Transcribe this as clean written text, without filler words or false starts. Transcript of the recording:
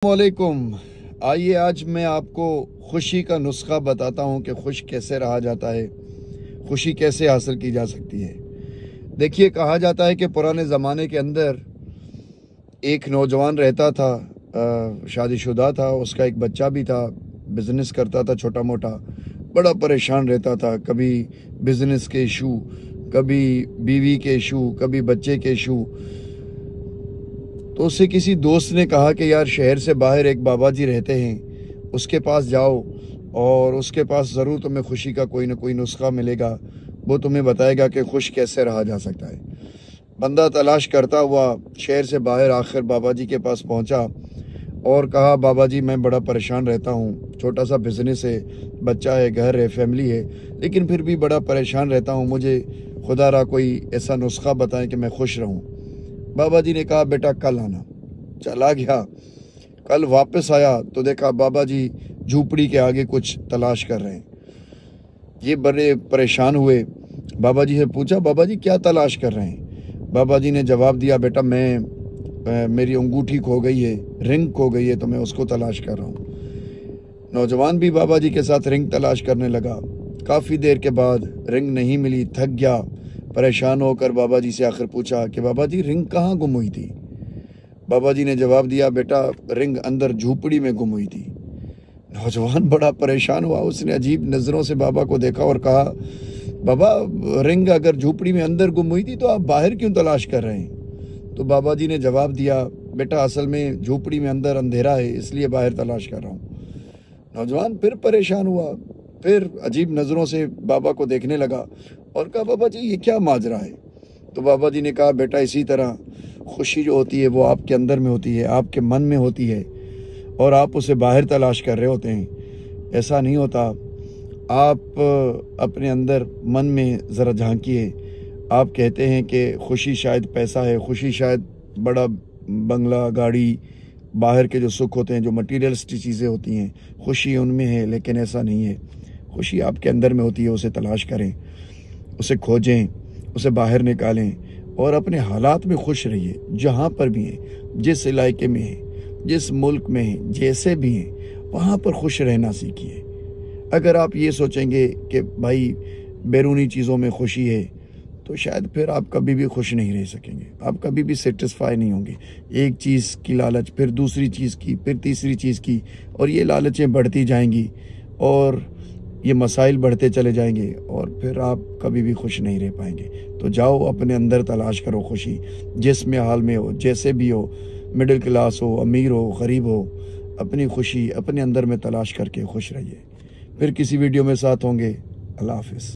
वालेकुम। आइए आज मैं आपको खुशी का नुस्खा बताता हूँ कि खुश कैसे रहा जाता है, खुशी कैसे हासिल की जा सकती है। देखिए, कहा जाता है कि पुराने ज़माने के अंदर एक नौजवान रहता था, शादीशुदा था, उसका एक बच्चा भी था, बिज़नेस करता था छोटा मोटा, बड़ा परेशान रहता था। कभी बिज़नेस के इशू, कभी बीवी के इशू, कभी बच्चे के इशू। तो उससे किसी दोस्त ने कहा कि यार, शहर से बाहर एक बाबा जी रहते हैं, उसके पास जाओ और उसके पास ज़रूर तुम्हें खुशी का कोई ना कोई नुस्खा मिलेगा। वो तुम्हें बताएगा कि खुश कैसे रहा जा सकता है। बंदा तलाश करता हुआ शहर से बाहर आखिर बाबा जी के पास पहुंचा और कहा, बाबा जी मैं बड़ा परेशान रहता हूं, छोटा सा बिज़नेस है, बच्चा है, घर है, फैमिली है, लेकिन फिर भी बड़ा परेशान रहता हूं, मुझे खुदारा कोई ऐसा नुस्खा बताएं कि मैं खुश रहूं। बाबा जी ने कहा, बेटा कल आना। चला गया। कल वापस आया तो देखा बाबा जी झूपड़ी के आगे कुछ तलाश कर रहे हैं। ये बड़े परेशान हुए। बाबा जी से पूछा, बाबा जी क्या तलाश कर रहे हैं? बाबा जी ने जवाब दिया, बेटा मेरी अंगूठी खो गई है, रिंग खो गई है, तो मैं उसको तलाश कर रहा हूँ। नौजवान भी बाबा जी के साथ रिंग तलाश करने लगा। काफ़ी देर के बाद रिंग नहीं मिली, थक गया। परेशान होकर बाबा जी से आखिर पूछा कि बाबा जी रिंग कहाँ गुम हुई थी? बाबा जी ने जवाब दिया, बेटा रिंग अंदर झूपड़ी में गुम हुई थी। नौजवान बड़ा परेशान हुआ। उसने अजीब नज़रों से बाबा को देखा और कहा, बाबा रिंग अगर झूपड़ी में अंदर गुम हुई थी तो आप बाहर क्यों तलाश कर रहे हैं? तो बाबा जी ने जवाब दिया, बेटा असल में झूपड़ी में अंदर अंधेरा है, इसलिए बाहर तलाश कर रहा हूँ। नौजवान फिर परेशान हुआ, फिर अजीब नज़रों से बाबा को देखने लगा और कहा, बाबा जी ये क्या माजरा है? तो बाबा जी ने कहा, बेटा इसी तरह खुशी जो होती है वो आपके अंदर में होती है, आपके मन में होती है, और आप उसे बाहर तलाश कर रहे होते हैं। ऐसा नहीं होता। आप अपने अंदर मन में ज़रा झांकिए। आप कहते हैं कि खुशी शायद पैसा है, खुशी शायद बड़ा बंगला, गाड़ी, बाहर के जो सुख होते हैं, जो मटीरियलिस्टिक चीज़ें होती हैं, खुशी उनमें है, लेकिन ऐसा नहीं है। खुशी आपके अंदर में होती है। उसे तलाश करें, उसे खोजें, उसे बाहर निकालें और अपने हालात में खुश रहिए। जहाँ पर भी हैं, जिस इलाके में हैं, जिस मुल्क में हैं, जैसे भी हैं, वहाँ पर खुश रहना सीखिए। अगर आप ये सोचेंगे कि भाई बैरूनी चीज़ों में खुशी है, तो शायद फिर आप कभी भी खुश नहीं रह सकेंगे। आप कभी भी सेटिस्फाई नहीं होंगे। एक चीज़ की लालच, फिर दूसरी चीज़ की, फिर तीसरी चीज़ की, और ये लालचें बढ़ती जाएंगी और ये मसाइल बढ़ते चले जाएंगे और फिर आप कभी भी खुश नहीं रह पाएंगे। तो जाओ अपने अंदर तलाश करो खुशी, जिसमें हाल में हो, जैसे भी हो, मिडिल क्लास हो, अमीर हो, गरीब हो, अपनी खुशी अपने अंदर में तलाश करके खुश रहिए। फिर किसी वीडियो में साथ होंगे। अल्लाह हाफिज़।